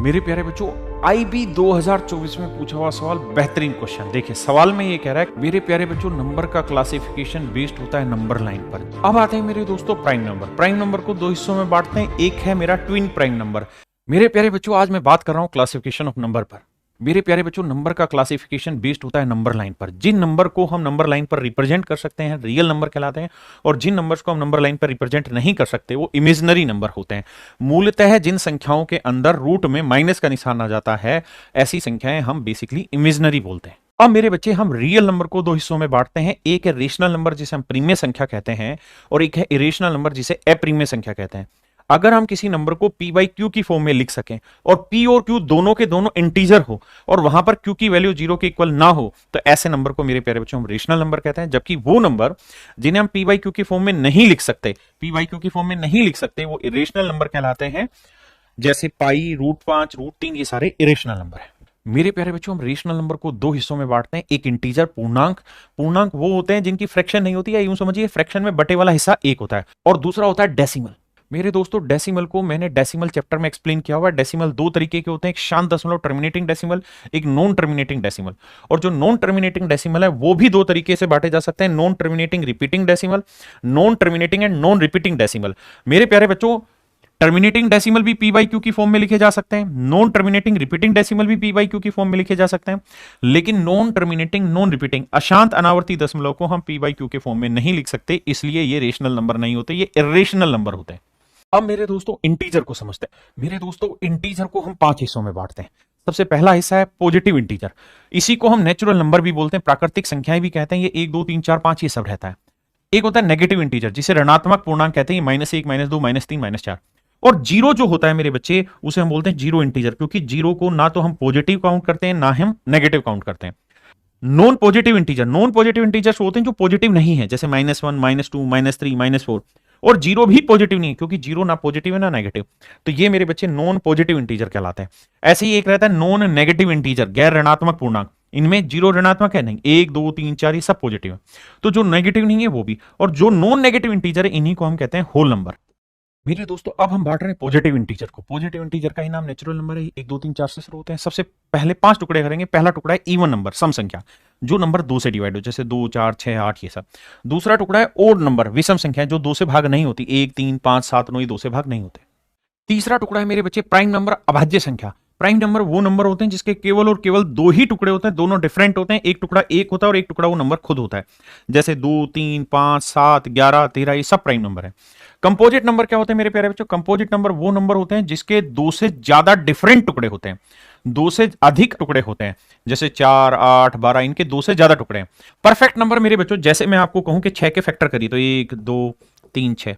मेरे प्यारे बच्चों, आईबी 2024 में पूछा हुआ सवाल बेहतरीन क्वेश्चन। देखिए सवाल में ये कह रहा है, मेरे प्यारे बच्चों नंबर का क्लासिफिकेशन बेस्ड होता है नंबर लाइन पर। अब आते हैं मेरे दोस्तों प्राइम नंबर। प्राइम नंबर को दो हिस्सों में बांटते हैं। एक है मेरा ट्विन प्राइम नंबर। मेरे प्यारे बच्चों आज मैं बात कर रहा हूं क्लासिफिकेशन ऑफ नंबर पर। मेरे प्यारे बच्चों नंबर का क्लासिफिकेशन बेस्ड होता है नंबर लाइन पर। जिन नंबर को हम नंबर लाइन पर रिप्रेजेंट कर सकते हैं रियल नंबर कहलाते हैं, और जिन नंबर्स को हम नंबर लाइन पर रिप्रेजेंट नहीं कर सकते वो इमेजिनरी नंबर होते हैं। मूलतः जिन संख्याओं के अंदर रूट में माइनस का निशान आ जाता है ऐसी संख्याएं हम बेसिकली इमेजिनरी बोलते हैं। अब मेरे बच्चे हम रियल नंबर को दो हिस्सों में बांटते हैं। एक है रेशनल नंबर जिसे हम प्रीमिय संख्या कहते हैं, और एक है इरेशनल नंबर जिसे अप्रीमिय संख्या कहते हैं। अगर हम किसी नंबर को p बाई क्यू की फॉर्म में लिख सकें और p और q दोनों के दोनों इंटीजर हो और वहां पर q की वैल्यू 0 के इक्वल ना हो तो ऐसे नंबर को मेरे प्यारे बच्चों हम रेशनल नंबर कहते हैं। जबकि वो नंबर जिन्हें हम p बाई क्यू की फॉर्म में नहीं लिख सकते, p बाई क्यू की फॉर्म में नहीं लिख सकते, वो इरेशनल नंबर कहलाते हैं। जैसे पाई, √5, √3 ये सारे इरेशनल नंबर है। मेरे प्यारे बच्चों हम रेशनल नंबर को दो हिस्सों में बांटते हैं। एक इंटीजर पूर्णांक। पूर्णांक वो होते हैं जिनकी फ्रैक्शन नहीं होती है, यूं समझिए फ्रैक्शन में बटे वाला हिस्सा एक होता है, और दूसरा होता है डेसिमल। मेरे दोस्तों डेसिमल को मैंने डेसिमल चैप्टर में एक्सप्लेन किया हुआ है। डेसिमल दो तरीके के होते हैं, एक शांत दशमलव टर्मिनेटिंग डेसिमल, एक नॉन टर्मिनेटिंग डेसिमल। और जो नॉन टर्मिनेटिंग डेसिमल है वो भी दो तरीके से बांटे जा सकते हैं, non terminating repeating decimal, non terminating and non repeating decimal. मेरे प्यारे बच्चों टर्मिनेटिंग डेसिमल भी p बाई क्यू की फॉर्म में लिखे जा सकते हैं, नॉन टर्मिनेटिंग रिपीटिंग डेसिमल भी p बाई क्यू की फॉर्म में लिखे जा सकते हैं, लेकिन नॉन टर्मिनेटिंग नॉन रिपीटिंग अशांत अनावर्ती दशमलव को हम p बाई क्यू के फॉर्म में नहीं लिख सकते, इसलिए ये रेशनल नंबर नहीं होते, ये इरेशनल नंबर होते हैं। अब मेरे दोस्तों इंटीजर को समझते हैं। मेरे दोस्तों इंटीजर को हम 5 हिस्सों में बांटते हैं। सबसे पहला हिस्सा है पॉजिटिव इंटीजर। इसी को हम नेचुरल नंबर भी बोलते हैं, प्राकृतिक संख्याएं भी कहते हैं। ये 1 2 3 4 5 ये सब रहता है। एक होता है नेगेटिव इंटीजर जिसे ऋणात्मक पूर्णांक कहते हैं, -1 -2 -3 -4। और जीरो जो होता है मेरे बच्चे उसे हम बोलते हैं जीरो इंटीजर, क्योंकि जीरो को ना तो हम पॉजिटिव काउंट करते हैं ना हम नेगेटिव काउंट करते हैं। नॉन पॉजिटिव इंटीजर होते हैं जो पॉजिटिव नहीं है, जैसे -1 -2 -3 -4। और जीरो भी पॉजिटिव नहीं है, क्योंकि जीरो ना पॉजिटिव है ना नेगेटिव, तो ये मेरे बच्चे नॉन पॉजिटिव इंटीजर कहलाते हैं। ऐसे ही एक रहता है नॉन नेगेटिव इंटीजर, गैर ऋणात्मक पूर्णांक। इनमें जीरो ऋणात्मक है नहीं, 1 2 3 4 ये सब पॉजिटिव है, तो जो नेगेटिव नहीं है वो भी। और जो नॉन नेगेटिव इंटीजर है इन्हीं को हम कहते हैं होल नंबर। मेरे दोस्तों अब हम बांट रहे हैं पॉजिटिव इंटीजर को। पॉजिटिव इंटीजर का ही नाम नेचुरल नंबर है, 1 2 3 4 से शुरू होते हैं। सबसे पहले 5 टुकड़े करेंगे। पहला टुकड़ा है इवन नंबर, सम संख्या, जो नंबर 2 से डिवाइड हो, जैसे 2 4 6 8 ये सब। दूसरा टुकड़ा है ओड नंबर, विषम संख्या, जो 2 से भाग नहीं होती, 1 3 5 7 9 ये 2 से भाग नहीं होते। तीसरा टुकड़ा है मेरे बच्चे प्राइम नंबर, अभाज्य संख्या। प्राइम नंबर वो नंबर होते हैं जिसके केवल और केवल दो ही टुकड़े होते हैं, दोनों डिफरेंट होते हैं। एक टुकड़ा 1 होता है और एक टुकड़ा वो नंबर खुद होता है, जैसे 2 3 5 7 11 13 ये सब प्राइम नंबर है। कंपोजिट नंबर क्या होते हैं मेरे प्यारे बच्चों? कंपोजिट नंबर वो नंबर होते हैं जिसके 2 से ज्यादा डिफरेंट टुकड़े होते हैं, 2 से अधिक टुकड़े होते हैं, जैसे 4 8 12 इनके 2 से ज्यादा टुकड़े हैं। परफेक्ट नंबर मेरे बच्चों, जैसे मैं आपको कहूं कि 6 के फैक्टर करिए तो 1 2 3 6,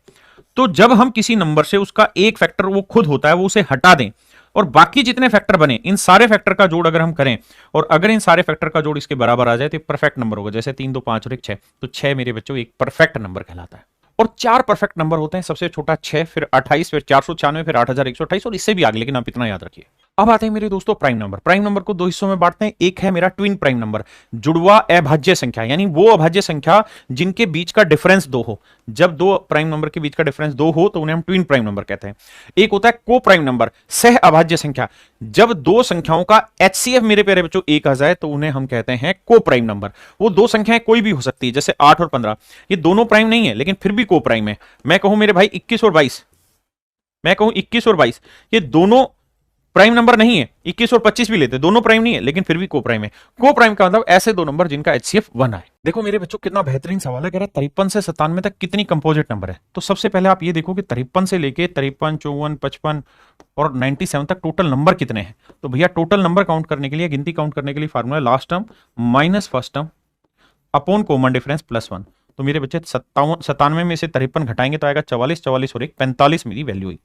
तो जब हम किसी नंबर से उसका एक फैक्टर वो खुद होता है वो उसे हटा दें और बाकी जितने फैक्टर बने इन सारे फैक्टर का जोड़ अगर हम करें और अगर इन सारे फैक्टर का जोड़ इसके बराबर आ जाए तो परफेक्ट नंबर होगा। जैसे 3 2 5 और 1 6, तो 6 मेरे बच्चों एक परफेक्ट नंबर कहलाता है। और 4 परफेक्ट नंबर होते हैं, सबसे छोटा 6, फिर 28, फिर 496, फिर 8128 और इससे भी आगे, लेकिन आप इतना याद रखिए। अब आते हैं मेरे दोस्तों प्राइम नंबर। प्राइम नंबर को दो हिस्सों में बांटते हैं। एक है मेरा ट्विन प्राइम नंबर, जुड़वा अभाज्य संख्या, यानी वो अभाज्य संख्या जिनके बीच का डिफरेंस 2 हो। जब दो प्राइम नंबर के बीच का डिफरेंस 2 हो तो उन्हें हम ट्विन प्राइम नंबर कहते हैं। एक होता है को प्राइम नंबर, सह अभाज्य संख्या। जब दो संख्याओं का HCF मेरे प्यारे बच्चों 1 आ जाए तो उन्हें हम कहते हैं को प्राइम नंबर। वो दो संख्याएं कोई भी हो सकती है, जैसे 8 और 15, ये दोनों प्राइम नहीं है लेकिन फिर भी को प्राइम है। मैं कहूं मेरे भाई 21 और 22, मैं कहूं 21 और 22, ये दोनों प्राइम नंबर नहीं है। 21 और 25 भी लेते, दोनों प्राइम नहीं है लेकिन फिर भी को प्राइम है। को प्राइम का मतलब ऐसे दो नंबर जिनका HCF 1 आए। देखो मेरे बच्चों कितना बेहतरीन सवाल है, कह रहा है 53 से 97 तक कितनी कंपोजिट नंबर है। तो सबसे पहले आप ये देखो कि 53 से लेके 53 54 55 और 97 तक टोटल नंबर कितने हैं। तो भैया टोटल नंबर काउंट करने के लिए, गिनती काउंट करने के लिए formula last term minus first term upon common difference +1। तो मेरे बच्चे 97 में से 53 घटाएंगे तो आएगा 44, 44 और 1 45 मेरी वैल्यू हुई।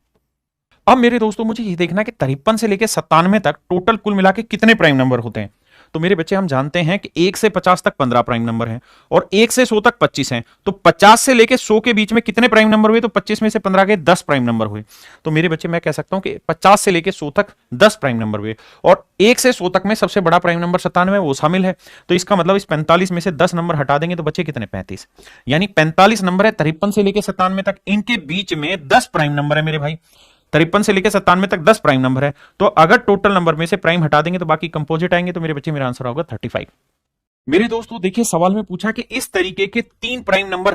अब मेरे दोस्तों मुझे ये देखना है कि 53 से लेकर 97 तक टोटल कुल मिला के कितने प्राइम नंबर होते हैं। तो मेरे बच्चे हम जानते हैं कि 1 से 50 तक 15 प्राइम नंबर हैं और 1 से 100 तक 25 हैं। तो 50 से लेके 100 के बीच में कितने प्राइम नंबर हुए? तो 25 में से 15 के 10 प्राइम नंबर हुए। तो मेरे बच्चे मैं कह सकता हूं कि 50 से लेके 100 तक 10 प्राइम नंबर हुए और 1 से 100 तक में सबसे बड़ा प्राइम नंबर 97 वो शामिल है। तो इसका मतलब इस 45 में से 10 नंबर हटा देंगे तो बचे कितने? 35। यानी 45 नंबर है 53 से लेके 97 तक, इनके बीच में 10 प्राइम नंबर है मेरे भाई। 53 से लेकर 97 तक 10 प्राइम नंबर है, तो अगर टोटल नंबर में से प्राइम हटा देंगे तो बाकी कंपोजिट आएंगे, तो मेरे बच्चे मेरा आंसर होगा 35। मेरे दोस्तों देखिए सवाल में पूछा कि इस तरीके के 3 प्राइम नंबर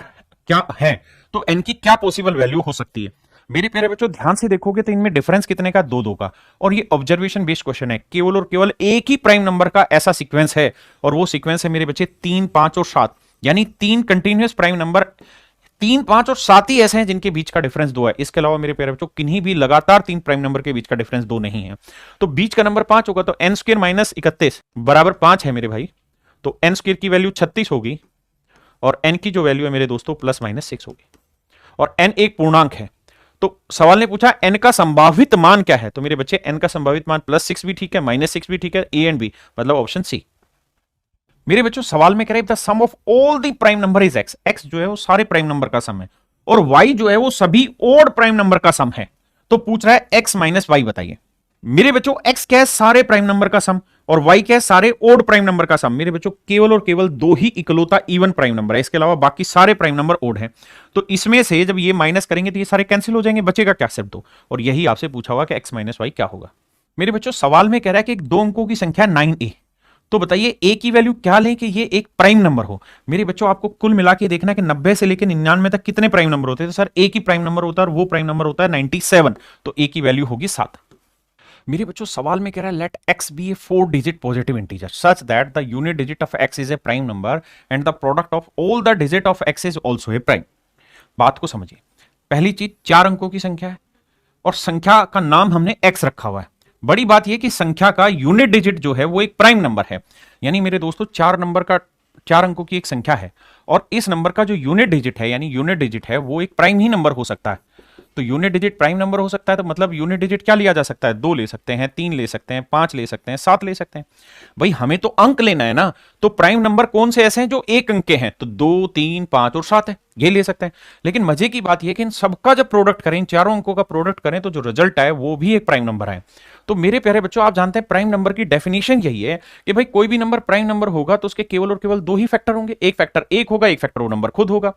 क्या है, तो n की क्या पॉसिबल वैल्यू हो सकती है। मेरे प्यारे बच्चों ध्यान से देखोगे तो इनमें डिफरेंस कितने का, 2 2 का, और ये ऑब्जर्वेशन बेस्ड क्वेश्चन है। केवल और केवल एक ही प्राइम नंबर का ऐसा सीक्वेंस है, और वो सीक्वेंस है मेरे बच्चे 3 5 और 7, यानी 3 कंटिन्यूअस प्राइम नंबर 3 5 और 7 ही ऐसे हैं जिनके बीच का डिफरेंस 2 है। इसके अलावा मेरे प्यारे बच्चों किन्हीं भी लगातार 3 प्राइम नंबर के बीच का डिफरेंस 2 नहीं है। तो बीच का नंबर 5 होगा, तो n स्क्वायर माइनस 31 बराबर 5 है मेरे भाई, तो n स्क्वायर की वैल्यू 36 होगी, और n की जो वैल्यू है मेरे दोस्तों प्लस माइनस 6 होगी, और n एक पूर्णांक है। तो सवाल ने पूछा n का संभावित मान क्या है, तो मेरे बच्चे n का संभावित मान +6 भी ठीक है, -6 भी ठीक है, ए एंड बी, मतलब ऑप्शन सी। मेरे बच्चों सवाल में कह रहे the sum of all the prime number is x, x जो है वो सारे प्राइम नंबर का सम है, और y जो है वो सभी ओड प्राइम नंबर का सम है। तो पूछ रहा है x माइनस y बताइए। मेरे बच्चों x क्या है, सारे प्राइम नंबर का सम, और y क्या है, सारे ओड प्राइम नंबर का सम। मेरे बच्चों केवल और केवल 2 ही इकलौता इवन प्राइम नंबर है, इसके अलावा बाकी सारे प्राइम नंबर ओड हैं। तो इसमें से जब ये माइनस करेंगे तो ये सारे कैंसिल हो जाएंगे, बचेगा क्या, सिर्फ 2, और यही आपसे पूछा हुआ कि x माइनस वाई क्या होगा। मेरे बच्चों सवाल में कह रहा है कि एक 2 अंकों की संख्या 9a, तो बताइए a की वैल्यू क्या लें कि ये एक प्राइम नंबर हो। मेरे बच्चों आपको कुल मिला के देखना कि 90 से लेकर 99 तक कितने प्राइम नंबर होते हैं, तो सर a की प्राइम नंबर होता है और वो प्राइम नंबर होता है 97, तो a की वैल्यू होगी 7। मेरे बच्चों सवाल में कह रहा है let x be a 4 digit positive integer such that the unit digit of x is a prime number and the product of all the digit of x is also a prime. बात को समझिए, पहली चीज 4 अंकों की संख्या है, और संख्या का नाम हमने x रखा हुआ है। बड़ी बात यह कि संख्या का यूनिट डिजिट जो है वो एक प्राइम नंबर है, यानी मेरे दोस्तों 4 अंकों की एक संख्या है, और इस नंबर का जो यूनिट डिजिट है यानी यूनिट डिजिट है वो एक प्राइम ही नंबर हो सकता है। तो यूनिट डिजिट प्राइम नंबर हो सकता है, तो मतलब यूनिट डिजिट क्या लिया जा सकता है, 2 ले सकते हैं, 3 ले सकते हैं, 5 ले सकते हैं, 7 ले सकते हैं। भाई हमें तो अंक लेना है ना, तो प्राइम नंबर कौन से ऐसे हैं जो एक अंक के हैं, तो 2 3 5 और 7 है, ये ले सकते हैं। लेकिन मजे की बात यह कि इन सबका जब प्रोडक्ट करें, इन चारों अंकों का प्रोडक्ट करें, तो जो रिजल्ट आए वो भी एक प्राइम नंबर है। तो मेरे प्यारे बच्चों आप जानते हैं प्राइम नंबर की डेफिनेशन यही है कि भाई कोई भी नंबर प्राइम नंबर होगा तो उसके केवल और केवल 2 ही फैक्टर होंगे, एक फैक्टर 1 होगा, एक फैक्टर वो नंबर खुद होगा।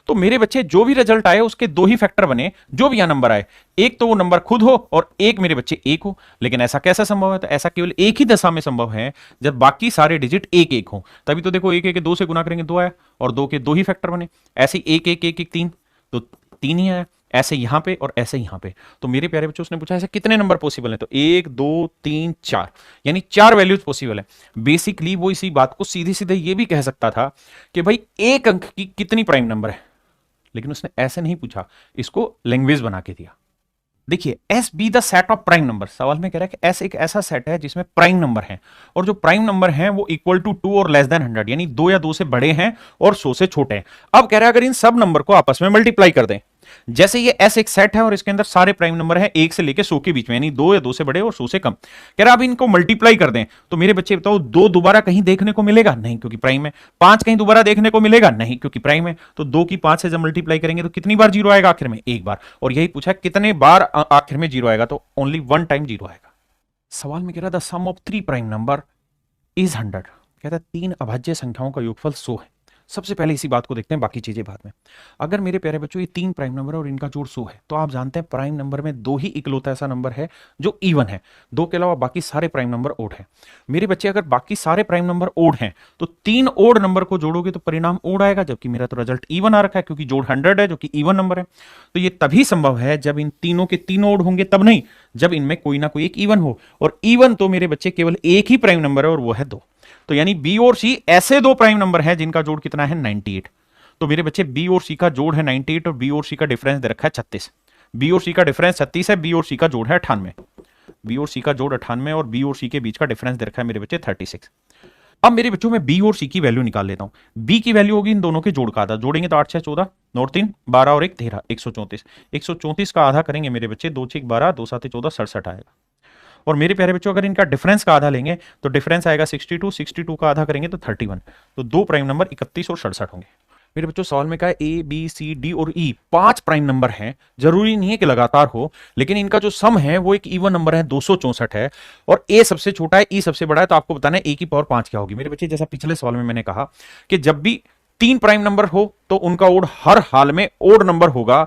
तो मेरे बच्चे जो भी रिजल्ट आए उसके 2 ही फैक्टर बने, जो भी यहां नंबर आए, एक तो वो नंबर खुद हो और एक मेरे बच्चे 1 हो। लेकिन ऐसा कैसा संभव है, तो ऐसा केवल एक ही दशा में संभव है जब बाकी सारे डिजिट 1 1 हो, तभी तो देखो 1 1 2 से गुना करेंगे 2 आया, और 2 के 2 ही फैक्टर बने। ऐसे 1 1 1 1 3, तो 3 ही आया, ऐसे यहां पे और ऐसे यहां पे। तो मेरे प्यारे बच्चों उसने पूछा ऐसे कितने नंबर पॉसिबल है, तो 1 2 3 4, यानी 4 वैल्यूज पॉसिबल है। बेसिकली वो इसी बात को सीधे सीधे ये भी कह सकता था कि भाई एक अंक की कितनी प्राइम नंबर है, लेकिन उसने ऐसे नहीं पूछा, इसको लैंग्वेज बना के दिया। देखिए S be the set of prime number, सवाल में कह रहा है कि एस एक ऐसा सेट है जिसमें प्राइम नंबर है, और जो प्राइम नंबर है वो इक्वल टू 2 और लेस देन 100, यानी 2 या 2 से बड़े हैं और 100 से छोटे हैं। अब कह रहा है अगर इन सब नंबर को आपस में मल्टीप्लाई कर दें, जैसे ये एस एक सेट है और इसके अंदर सारे प्राइम नंबर है 1 से लेकर 100 के बीच में, यानी 2 या 2 से बड़े और 100 से कम। कह रहा अब इनको मल्टीप्लाई कर दें, तो मेरे बच्चे बताओ 2 दोबारा कहीं देखने को मिलेगा नहीं, क्योंकि प्राइम है। 5 कहीं दोबारा देखने को मिलेगा नहीं, क्योंकि प्राइम है। तो 2 की 5 से जब मल्टीप्लाई करेंगे तो कितनी बार जीरो आएगा, आखिर में 1 बार। और यही पूछा कितने बार आखिर में जीरो आएगा, तो ओनली 1 टाइम जीरो आएगा। सवाल में कह रहा the sum of 3 prime number is 100, कहता है 3 अभाज्य संख्याओं का योगफल 100 है। सबसे पहले इसी बात को देखते हैं, बाकी चीजें बाद में। अगर मेरे प्यारे बच्चों ये 3 प्राइम नंबर है और इनका जोड़ 100 है, तो आप जानते हैं प्राइम नंबर में 2 ही इकलौता ऐसा नंबर है जो इवन है, 2 के अलावा बाकी सारे प्राइम नंबर ओड है। मेरे बच्चे अगर बाकी सारे प्राइम नंबर ओड हैं तो 3 ओड नंबर को जोड़ोगे तो परिणाम ओड आएगा, जबकि मेरा तो रिजल्ट इवन आ रखा है क्योंकि जोड़ 100 है जो कि इवन नंबर है। तो ये तभी संभव है जब इन तीनों के तीनों ओड होंगे, तब नहीं जब इनमें कोई ना कोई एक इवन हो, और इवन तो मेरे बच्चे केवल एक ही प्राइम नंबर है और वो है 2। तो यानी बी और सी ऐसे 2 प्राइम नंबर हैं जिनका जोड़ कितना है 98। तो मेरे बच्चे बी और सी का जोड़ है 98 और बी और सी का डिफरेंस दे रखा है 36। बी और सी का डिफरेंस 36 है, बी और सी का जोड़ है 98। बी और सी का जोड़ 98 और बी और सी के बीच का डिफरेंस दे रखा है मेरे बच्चे 36। अब मेरे बच्चों में बी और सी की वैल्यू निकाल लेता हूं। बी की वैल्यू होगी इन दोनों के जोड़ का आधा, जोड़ेंगे तो 8 6 14 9 3 12 और 1 13, 134। 134 का आधा करेंगे मेरे बच्चे 2 6 12 2 7 14 67 आएगा। और मेरे प्यारे बच्चों अगर इनका डिफरेंस का आधा लेंगे तो डिफरेंस आएगा 62, 62 का आधा करेंगे तो 31। तो 2 प्राइम नंबर 31 और 67 होंगे। मेरे बच्चों सवाल में कहा ए बी सी डी और ई 5 प्राइम नंबर हैं, जरूरी नहीं है कि लगातार हो, लेकिन इनका जो सम है वो एक इवन नंबर है 264 है, और ए सबसे छोटा है ई सबसे बड़ा है, तो आपको बताना है ए की पावर 5 क्या होगी। मेरे बच्चे जैसा पिछले सवाल में मैंने कहा कि जब भी 3 प्राइम नंबर हो तो उनका ओड हर हाल में ओड नंबर होगा,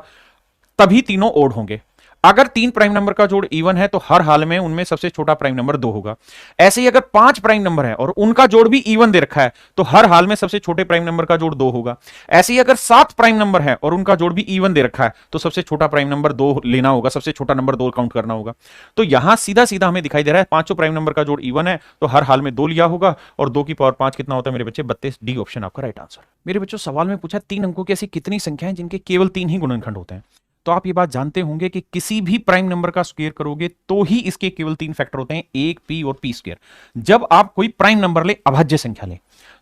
तभी तीनों ओड होंगे। अगर 3 प्राइम नंबर का जोड़ इवन है तो हर हाल में उनमें सबसे छोटा प्राइम नंबर 2 होगा। ऐसे ही अगर 5 प्राइम नंबर है और उनका जोड़ भी इवन दे रखा है तो हर हाल में सबसे छोटे प्राइम नंबर का जोड़ 2 होगा। ऐसे ही अगर 7 प्राइम नंबर है और उनका जोड़ भी इवन दे रखा है तो सबसे छोटा प्राइम नंबर 2 लेना होगा, सबसे छोटा नंबर 2 काउंट करना होगा। तो यहां सीधा सीधा हमें दिखाई दे रहा है पांचों प्राइम नंबर का जोड़ इवन है तो हर हाल में 2 लिया होगा, और 2 की पावर 5 कितना होता है मेरे बच्चे? 32। डी ऑप्शन आपका राइट आंसर। मेरे बच्चों सवाल में पूछा 3 अंकों की ऐसी कितनी संख्याएं जिनके केवल 3 ही गुणनखंड होते हैं। तो आप ये बात जानते होंगे कि किसी भी प्राइम नंबर का स्क्वायर करोगे तो ही इसके केवल 3 फैक्टर होते हैं, एक पी और पी स्क्वायर। जब आप कोई प्राइम नंबर ले, अभाज्य संख्या ले,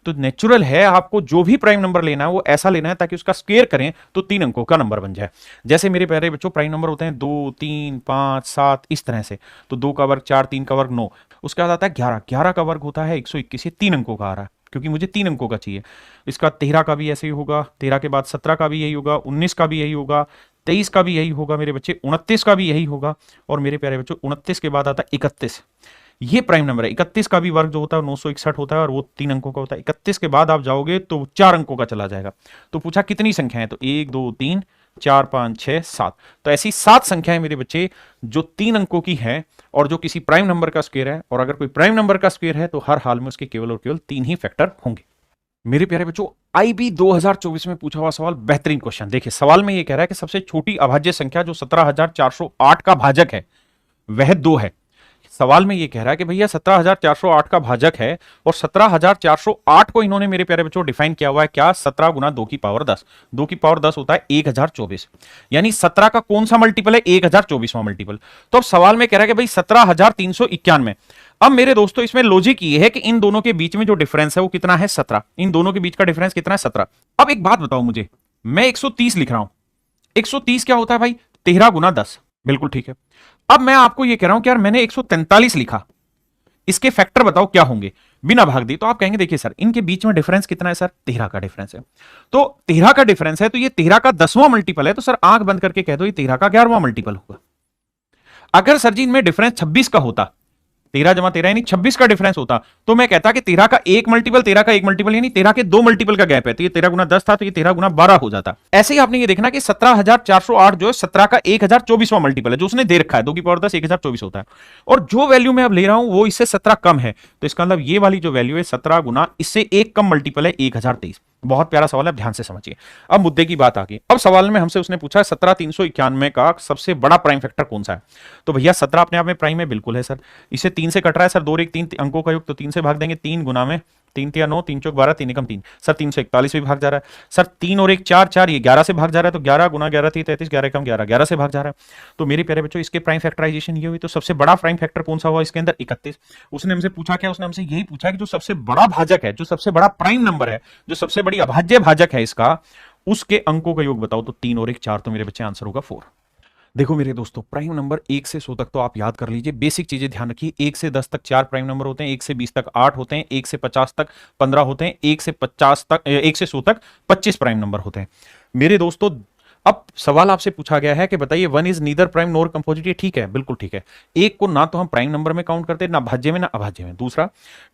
तो नेचुरल है आपको जो भी प्राइम नंबर लेना है वो ऐसा लेना है ताकि उसका स्क्वायर करें तो 3 अंकों का नंबर बन जाए। जैसे मेरे प्यारे बच्चों प्राइम नंबर होते हैं 2, 3, 5, 7 इस तरह से। तो 2 का वर्ग 4, 3 का वर्ग 9, उसके बाद आता है 11, 11 का वर्ग होता है 121, ये 3 अंकों का आ रहा है क्योंकि मुझे 3 अंकों का चाहिए। इसका 13 का भी ऐसे ही होगा, 13 के बाद 17 का भी यही होगा, 19 का भी यही होगा, 23 का भी यही होगा मेरे बच्चे, 29 का भी यही होगा, और मेरे प्यारे बच्चों 29 के बाद आता है 31। ये प्राइम नंबर है। 31 का भी वर्ग जो होता है 961 होता है और वो 3 अंकों का होता है। 31 के बाद आप जाओगे तो 4 अंकों का चला जाएगा। तो पूछा कितनी संख्याएं, तो 1, 2, 3, 4, 5, 6, 7। तो ऐसी 7 संख्याएं मेरे बच्चे जो 3 अंकों की है और जो किसी प्राइम नंबर का स्क्वायर है, और अगर कोई प्राइम नंबर का स्क्वायर है तो हर हाल में उसके केवल और केवल 3 ही फैक्टर होंगे। मेरे प्यारे बच्चों आईबी 2024 में पूछा हुआ सवाल, बेहतरीन क्वेश्चन। देखिए सवाल में यह कह रहा है कि सबसे छोटी अभाज्य संख्या जो 17,408 का भाजक है वह 2 है। सवाल में यह कह रहा है कि भैया 17,408 का भाजक है और 17,408 को इन्होंने मेरे प्यारे बच्चों डिफाइन किया हुआ है क्या? 17 गुना 2 की पावर 10। 2 की पावर 10 होता है 1024, यानी 17 का कौन सा मल्टीपल है? 1024वां मल्टीपल। तो अब सवाल में कह रहा है कि भाई 17,391। अब मेरे दोस्तों इसमें लॉजिक ये है कि इन दोनों के बीच में जो डिफरेंस है वो कितना है? 17। इन दोनों के बीच का डिफरेंस कितना है? 17। अब एक बात बताओ मुझे, मैं 130 लिख रहा हूं, 130 क्या होता है भाई? 13 गुना 10। बिल्कुल ठीक है। अब मैं आपको यह कह रहा हूं कि यार मैंने 143 लिखा, इसके फैक्टर बताओ क्या होंगे बिना भाग दी। तो आप कहेंगे देखिए सर इनके बीच में डिफरेंस कितना है? सर 13 का डिफरेंस है। तो 13 का डिफरेंस है तो ये 13 का 10वां मल्टीपल है, तो सर आंख बंद करके कह दो ये 13 का 11वां मल्टीपल होगा। अगर सर जी इनमें डिफरेंस 26 का होता, 13 जमा 13 यानी 26 का डिफरेंस होता, तो मैं कहता कि 13 का एक मल्टीपल, 13 का एक मल्टीपल यानी 13 के 2 मल्टीपल का गैप है, तो ये 13 गुना 10 था तो ये 13 गुना 12 हो जाता। ऐसे ही आपने ये देखना कि 17,408 जो है 17 का 1024वां मल्टीपल है, जो उसने दे रखा है 2 की पावर 10 1024 होता है, और जो वैल्यू मैं अब ले रहा हूं वो इससे 17 कम है, तो इसका मतलब ये वाली जो वैल्यू है 17 गुना इससे एक कम मल्टीपल है 1023। बहुत प्यारा सवाल है, ध्यान से समझिए। अब मुद्दे की बात आ गई। अब सवाल में हमसे उसने पूछा 17,391 का सबसे बड़ा प्राइम फैक्टर कौन सा है? तो भैया 17 अपने आप में प्राइम है, बिल्कुल है सर। इसे 3 से कट रहा है सर, 2 और 1 3 अंकों का योग, तो 3 से भाग देंगे, 3 गुना में 3 तिया 9, 3 चौक 12, 3 एकम 3, सर 341 भी भाग जा रहा है सर। 3 और 1 4 4, ये 11 से भाग जा रहा है, तो 11 गुना 11 थी 33, 11 एकम 11, 11 से भाग जा रहा है। तो मेरे प्यारे बच्चों इसके प्राइम फैक्टराइजेशन ये हुई, तो सबसे बड़ा प्राइम फैक्टर कौन सा हुआ इसके अंदर? 31। उसने हमसे पूछा क्या? उसने हमसे यही पूछा कि जो सबसे बड़ा भाजक है, जो सबसे बड़ा प्राइम नंबर है, जो सबसे बड़ी अभाज्य भाजक है इसका, उसके अंकों का योग बताओ। तो 3 और 1 4, तो मेरे बच्चे आंसर होगा 4। देखो मेरे दोस्तों प्राइम नंबर 1 से 100 तक तो आप याद कर लीजिए, बेसिक चीजें ध्यान रखिए। 1 से 10 तक 4 प्राइम नंबर होते हैं, 1 से 20 तक 8 होते हैं, 1 से 50 तक 15 होते हैं, 1 से 50 तक 1 से 100 तक 25 प्राइम नंबर होते हैं मेरे दोस्तों। अब सवाल आपसे पूछा गया है कि बताइए 1 is neither prime NOR composite. ये ठीक है, बिल्कुल ठीक है। एक को ना तो हम प्राइम नंबर में काउंट करते, ना भाज्य में ना अभाज्य में। दूसरा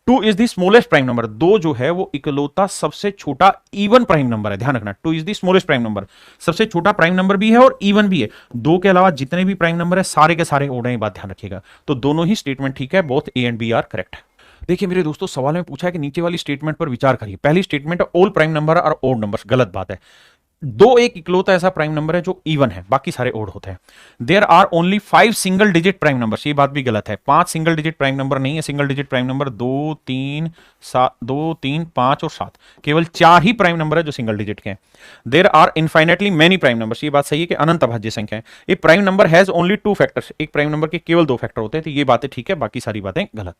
2 is the smallest prime number. 2 जो है वो इकलौता सबसे छोटा इवन प्राइम नंबर है, ध्यान रखना। 2 is the smallest prime number, सबसे छोटा प्राइम नंबर भी है और इवन भी है। 2 के अलावा जितने भी प्राइम नंबर है सारे के सारे ओड हैं, ये बात ध्यान रखिएगा। तो दोनों ही स्टेटमेंट ठीक है, both A and B are correct. देखिए मेरे दोस्तों सवाल में पूछा है कि नीचे वाली स्टेटमेंट पर विचार करिए। पहली स्टेटमेंट है all prime number are odd numbers, गलत बात है। 2 एक इकलौता ऐसा प्राइम नंबर है जो इवन है, बाकी सारे ओड होते हैं। There are only 5 single digit prime numbers, ये बात भी गलत है। 5 सिंगल डिजिट प्राइम नंबर नहीं है। सिंगल डिजिट प्राइम नंबर 2 3 5 और 7, केवल 4 ही प्राइम नंबर है जो सिंगल डिजिट के हैं। There are infinitely many prime numbers, ये बात सही है कि अनंत अभाज्य संख्या है। ये prime number has only 2 factors, एक प्राइम नंबर के केवल 2 फैक्टर होते हैं। तो ये बातें ठीक है, बाकी सारी बातें गलत।